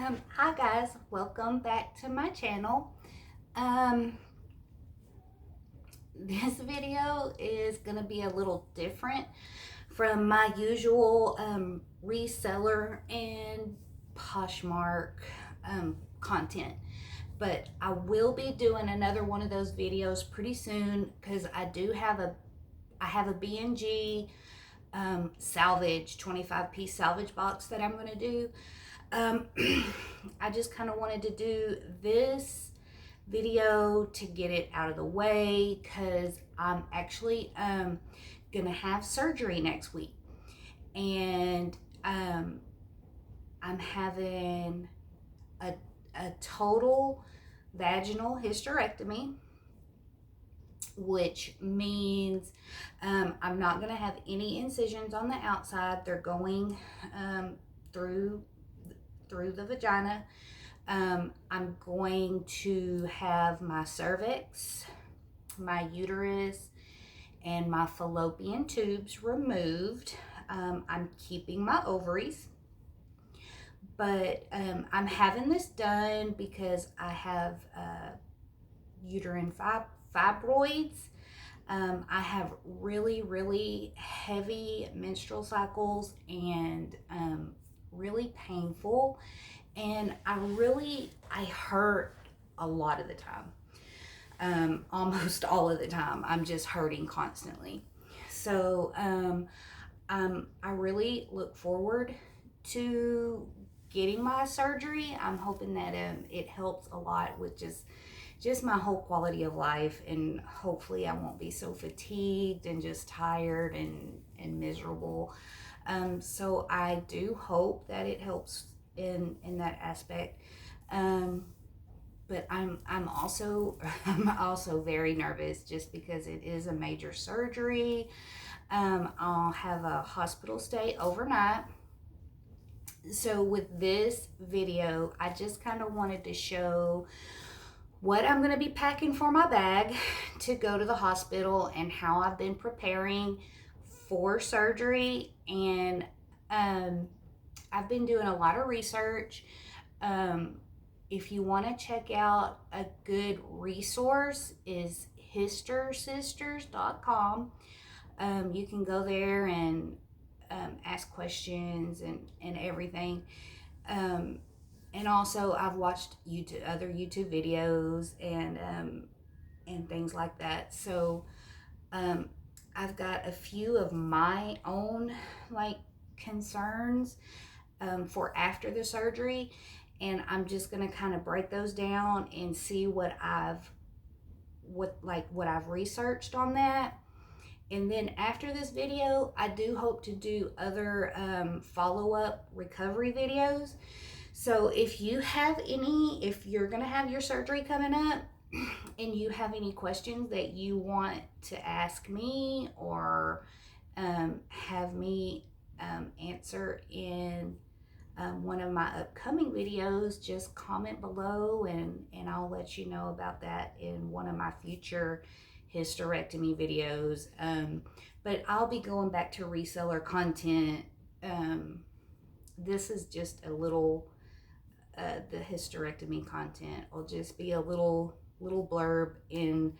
Hi guys, welcome back to my channel. Um, this video is going to be a little different from my usual reseller and Poshmark content. But I will be doing another one of those videos pretty soon because I have a B&G salvage 25-piece salvage box that I'm going to do. I just kind of wanted to do this video to get it out of the way because I'm actually gonna have surgery next week, and I'm having a, a total vaginal hysterectomy, which means I'm not going to have any incisions on the outside. They're going through the vagina. I'm going to have my cervix, my uterus, and my fallopian tubes removed. I'm keeping my ovaries, but I'm having this done because I have uterine fibroids. I have really, really heavy menstrual cycles and really painful, and I hurt a lot of the time. Almost all of the time, I'm just hurting constantly. So I really look forward to getting my surgery. I'm hoping that it helps a lot with just my whole quality of life, and hopefully I won't be so fatigued and just tired and miserable. So I do hope that it helps in that aspect. But I'm also I'm also very nervous just because it is a major surgery. I'll have a hospital stay overnight. So with this video, I just kind of wanted to show what I'm going to be packing for my bag to go to the hospital and how I've been preparing for surgery. And I've been doing a lot of research. If you want to check out a good resource is hystersisters.com. You can go there and ask questions and everything. And also I've watched other YouTube videos and things like that. So I've got a few of my own like concerns for after the surgery, and I'm just gonna kind of break those down and see what I've researched on that. And then after this video, I do hope to do other follow-up recovery videos. So if you're gonna have your surgery coming up and you have any questions that you want to ask me or have me answer in one of my upcoming videos, just comment below and I'll let you know about that in one of my future hysterectomy videos. But I'll be going back to reseller content. This is just a little, the hysterectomy content will just be a little blurb in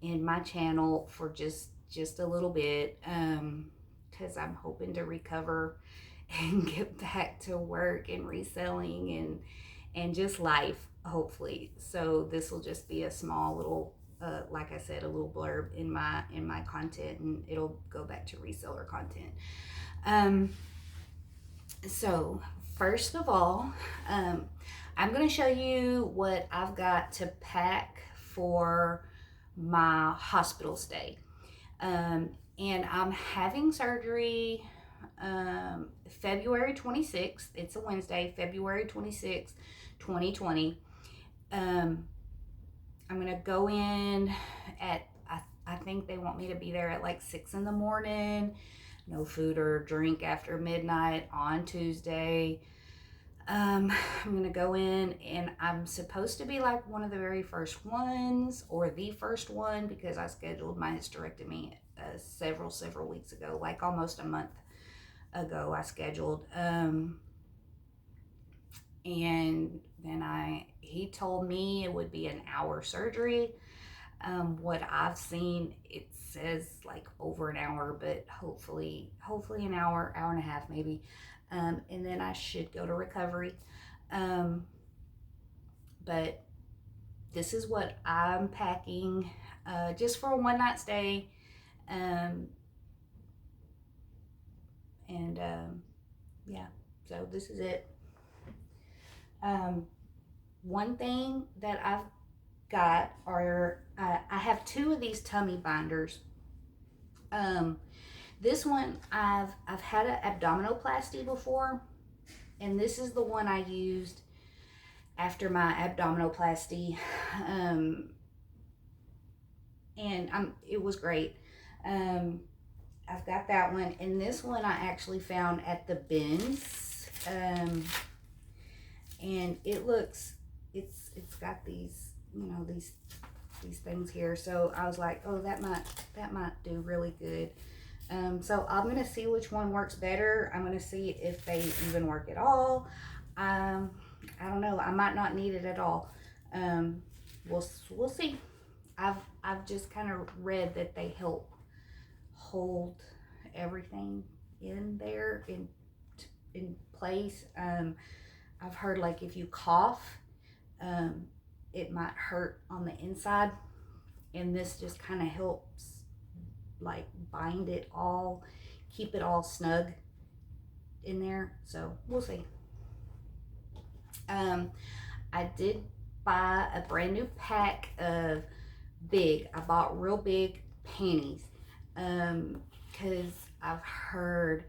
my channel for just a little bit, because I'm hoping to recover and get back to work and reselling and just life, hopefully. So this will just be a small little like I said, a little blurb in my content, and it'll go back to reseller content. So first of all, I'm going to show you what I've got to pack for my hospital stay. And I'm having surgery February 26th. It's a Wednesday, February 26th, 2020. I'm gonna go in at, I think they want me to be there at like 6 in the morning. No food or drink after midnight on Tuesday. I'm gonna go in and I'm supposed to be like one of the very first ones or the first one because I scheduled my hysterectomy several weeks ago, like almost a month ago I scheduled. And then he told me it would be an hour surgery. What I've seen, it says like over an hour, but hopefully an hour and a half maybe. And then I should go to recovery. Um, but this is what I'm packing, just for a one night stay. Um, and yeah, so this is it. Um, One thing that I've got are I have two of these tummy binders. Um, this one I've had an abdominoplasty before, and this is the one I used after my abdominoplasty, um, and it was great. Um, I've got that one, and this one I actually found at the bins, and it's got these, these things here. So I was like, oh, that might do really good. So I'm gonna see which one works better. I'm gonna see if they even work at all. I don't know. I might not need it at all. We'll see. I've just kind of read that they help hold everything in there in place. I've heard like if you cough, it might hurt on the inside, and this just kind of helps like bind it all, keep it all snug in there. So we'll see. I did buy a brand new pack of I bought real big panties, because I've heard,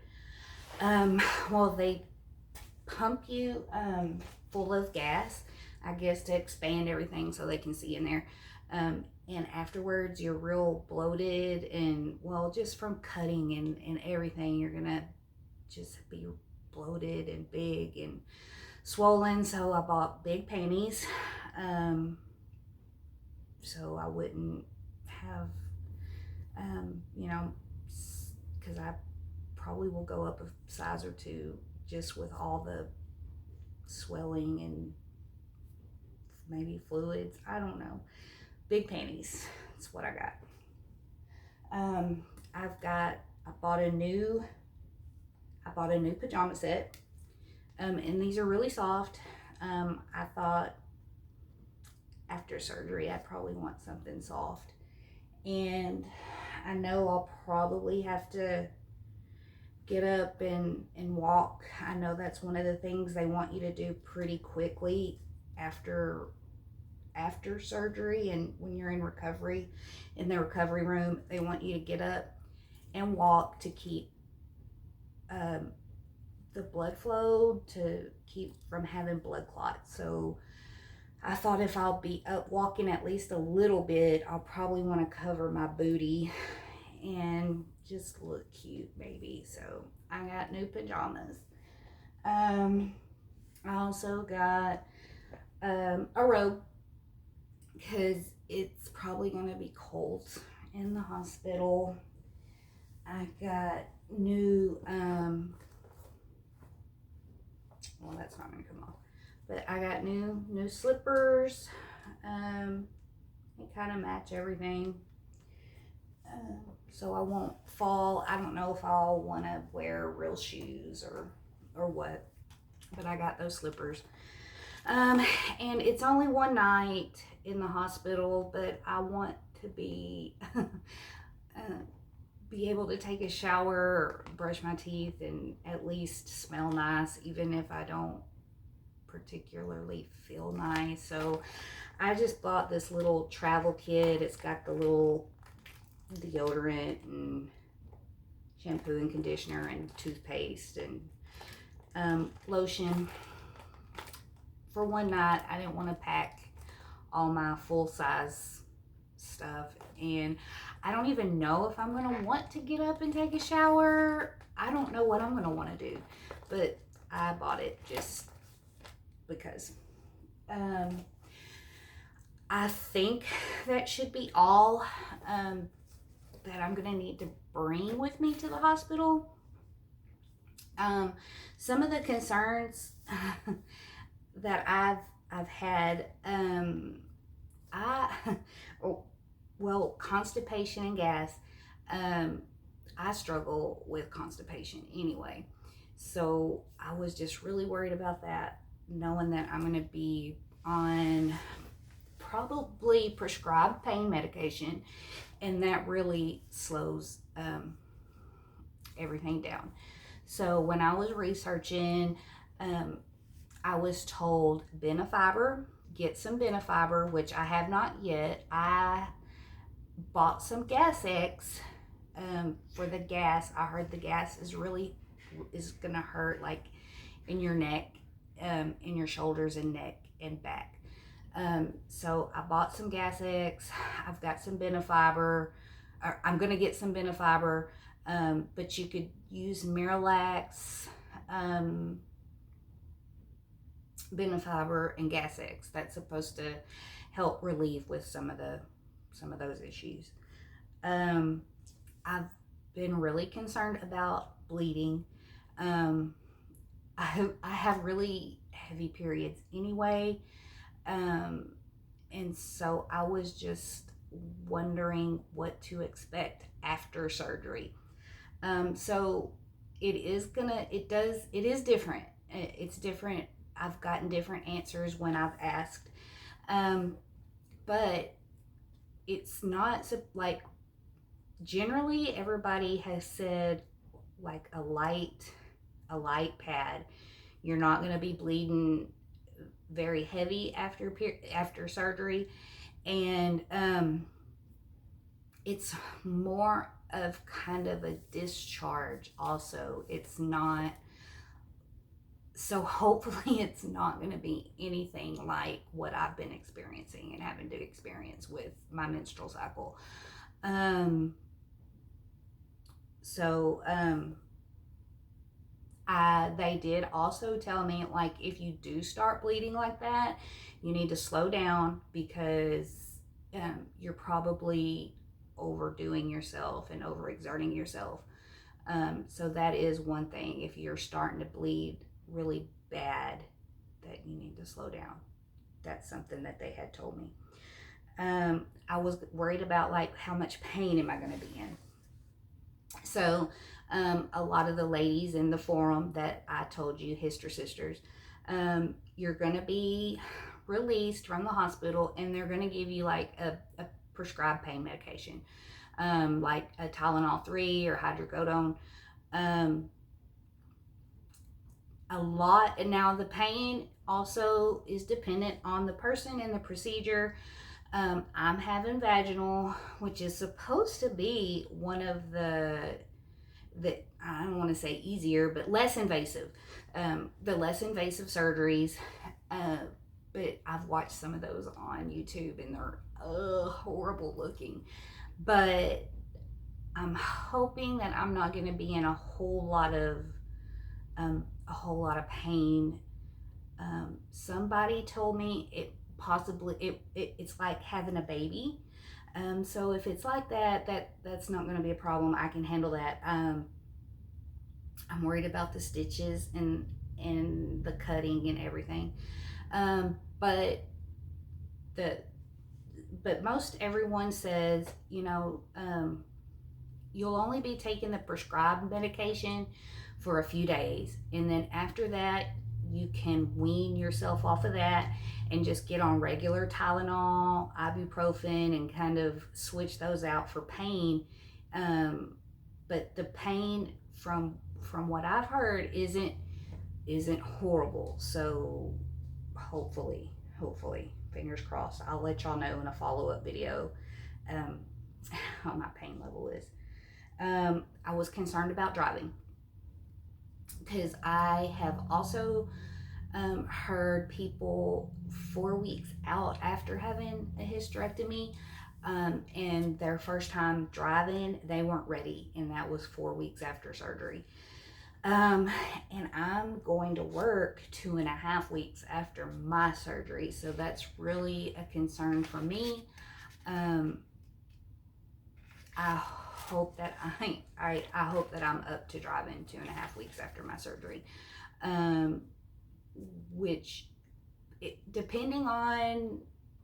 well, they pump you full of gas, I guess, to expand everything so they can see in there. And afterwards, you're real bloated, and well, just from cutting and everything, you're gonna just be bloated and big and swollen. So I bought big panties, so I wouldn't have, because I probably will go up a size or two just with all the swelling and maybe fluids. I don't know. Big panties. That's what I got. I bought a new pajama set. And these are really soft. I thought after surgery I'd probably want something soft. And I know I'll probably have to get up and walk. I know that's one of the things they want you to do pretty quickly after surgery, and when you're in recovery, in the recovery room, they want you to get up and walk to keep the blood flow, to keep from having blood clots. So I thought if I'll be up walking at least a little bit, I'll probably want to cover my booty and just look cute maybe. So I got new pajamas. I also got a robe, because it's probably going to be cold in the hospital. I got new, well, that's not going to come off, but I got new slippers. They kind of match everything, so I won't fall. I don't know if I'll want to wear real shoes or what, but I got those slippers. And it's only one night in the hospital, but I want to be able to take a shower, brush my teeth, and at least smell nice, even if I don't particularly feel nice. So I just bought this little travel kit. It's got the little deodorant and shampoo and conditioner and toothpaste and lotion. For one night, I didn't want to pack all my full-size stuff, and I don't even know if I'm going to want to get up and take a shower. I don't know what I'm going to want to do, but I bought it just because. I think that should be all that I'm going to need to bring with me to the hospital. Some of the concerns that I've had. I oh, well, constipation and gas. Um, I struggle with constipation anyway, so I was just really worried about that, knowing that I'm going to be on probably prescribed pain medication, and that really slows everything down. So when I was researching, um, I was told Benefiber, get some Benefiber, which I have not yet. I bought some Gas X for the gas. I heard the gas is gonna hurt like in your neck, in your shoulders and neck and back. So I bought some Gas X. I've got some Benefiber. I'm gonna get some Benefiber, but you could use Miralax, um, Benefiber, and Gas X. That's supposed to help relieve with some of those issues. Um, I've been really concerned about bleeding. Um, I have really heavy periods anyway, um, and so I was just wondering what to expect after surgery. So it is different. It's different. I've gotten different answers when I've asked, um, but it's not so, like generally everybody has said like a light pad. You're not going to be bleeding very heavy after surgery, and it's more of kind of a discharge also. It's not, so hopefully it's not going to be anything like what I've been experiencing and having to experience with my menstrual cycle. um so they did also tell me, like, if you do start bleeding like that, you need to slow down because you're probably overdoing yourself and overexerting yourself. So that is one thing. If you're starting to bleed really bad, that you need to slow down. That's something that they had told me. I was worried about like how much pain am I going to be in. So a lot of the ladies in the forum that I told you, Hister Sisters, you're going to be released from the hospital and they're going to give you like a prescribed pain medication, like a Tylenol 3 or hydrocodone. Um, a lot, and now the pain also is dependent on the person and the procedure. I'm having vaginal, which is supposed to be one of the I don't want to say easier, but less invasive, the less invasive surgeries. Uh, but I've watched some of those on YouTube and they're horrible looking. But I'm hoping that I'm not going to be in a whole lot of pain. Somebody told me it's like having a baby. So if it's like that's not going to be a problem. I can handle that. I'm worried about the stitches and the cutting and everything. But the but most everyone says, you'll only be taking the prescribed medication for a few days, and then after that you can wean yourself off of that and just get on regular Tylenol, ibuprofen, and kind of switch those out for pain. But the pain from what I've heard isn't horrible. So hopefully, fingers crossed, I'll let y'all know in a follow-up video how my pain level is. I was concerned about driving because I have also heard people 4 weeks out after having a hysterectomy, and their first time driving, they weren't ready, and that was 4 weeks after surgery. And I'm going to work 2.5 weeks after my surgery, so that's really a concern for me. I hope that I hope that I'm up to driving 2.5 weeks after my surgery, which depending on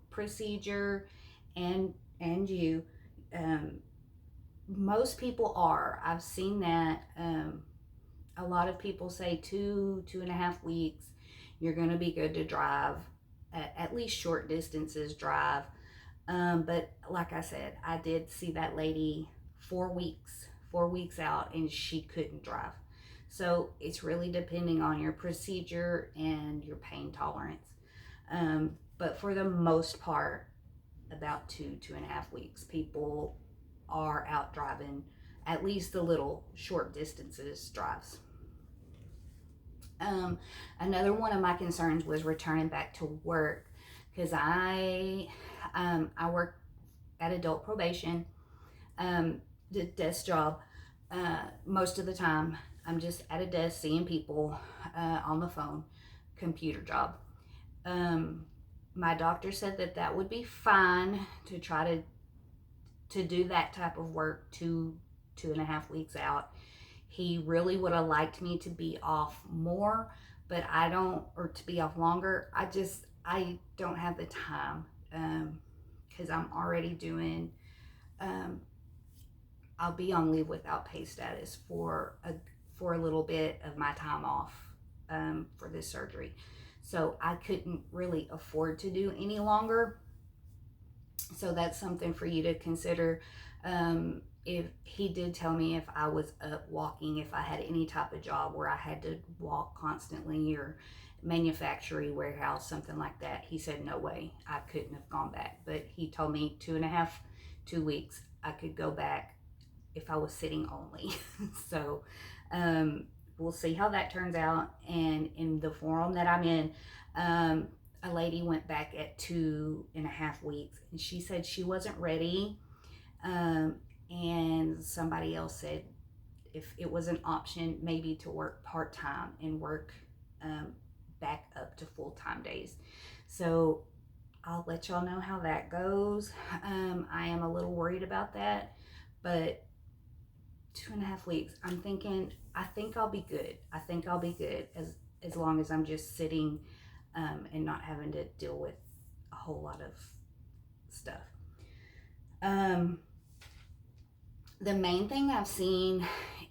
procedure and you, um, most people are. I've seen that. A lot of people say 2.5 weeks, you're going to be good to drive, at least short distances drive. But like I said, I did see that lady 4 weeks out, and she couldn't drive. So it's really depending on your procedure and your pain tolerance. But for the most part, about 2.5 weeks, people are out driving at least the little short distances drives. Another one of my concerns was returning back to work, because I work at adult probation, the desk job. Most of the time, I'm just at a desk seeing people on the phone, computer job. My doctor said that that would be fine to try to do that type of work 2.5 weeks out. He really would have liked me to be off more, but I don't, or to be off longer. I don't have the time, because I'm already doing, I'll be on leave without pay status for a little bit of my time off, for this surgery. So I couldn't really afford to do any longer. So that's something for you to consider. If he did tell me if I was up walking, if I had any type of job where I had to walk constantly, or manufacturing warehouse, something like that, he said no way, I couldn't have gone back. But he told me 2 weeks I could go back if I was sitting only. So we'll see how that turns out. And in the forum that I'm in, a lady went back at 2.5 weeks, and she said she wasn't ready. And somebody else said if it was an option, maybe to work part-time and work back up to full-time days. So I'll let y'all know how that goes. I am a little worried about that, but 2.5 weeks, I think I'll be good. I think I'll be good as long as I'm just sitting, and not having to deal with a whole lot of stuff. The main thing I've seen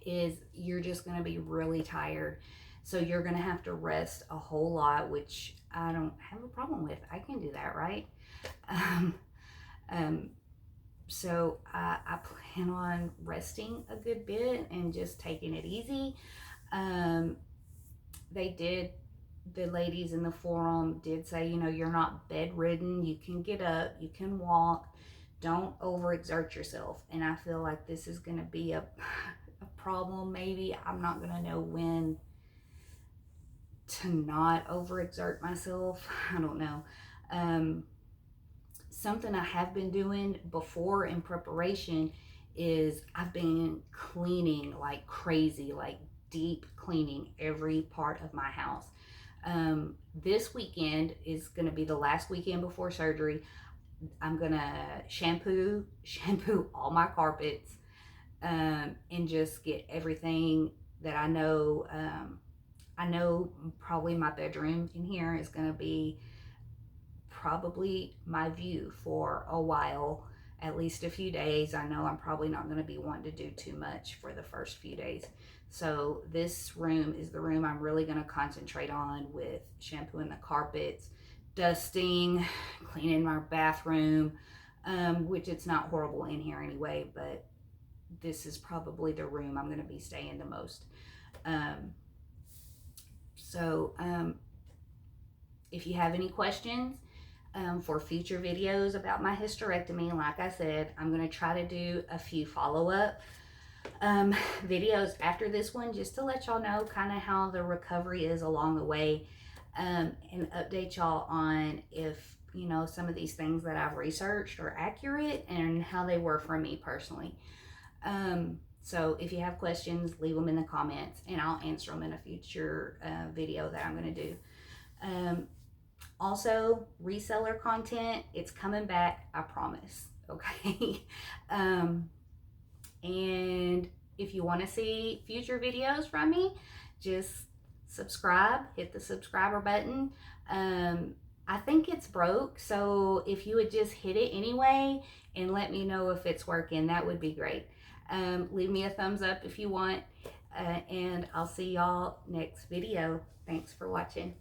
is you're just going to be really tired. So you're going to have to rest a whole lot, which I don't have a problem with. I can do that, right? So I plan on resting a good bit and just taking it easy. The ladies in the forum did say, you're not bedridden. You can get up, you can walk. Don't overexert yourself. And I feel like this is going to be a problem. Maybe I'm not going to know when to not overexert myself. I don't know. Something I have been doing before in preparation is I've been cleaning like crazy, like deep cleaning every part of my house. This weekend is going to be the last weekend before surgery. I'm gonna shampoo all my carpets, and just get everything that I know. I know probably my bedroom in here is gonna be probably my view for a while, at least a few days. I know I'm probably not gonna be wanting to do too much for the first few days. So this room is the room I'm really gonna concentrate on, with shampooing the carpets, dusting, cleaning my bathroom, which it's not horrible in here anyway, but this is probably the room I'm going to be staying the most. So if you have any questions for future videos about my hysterectomy, like I said, I'm going to try to do a few follow-up videos after this one, just to let y'all know kind of how the recovery is along the way. And update y'all on if, some of these things that I've researched are accurate and how they were for me personally. So if you have questions, leave them in the comments and I'll answer them in a future video that I'm going to do. Also, reseller content, it's coming back, I promise. Okay. And if you want to see future videos from me, just subscribe, hit the subscriber button. I think it's broke, so if you would just hit it anyway and let me know if it's working, that would be great. Leave me a thumbs up if you want, and I'll see y'all next video. Thanks for watching.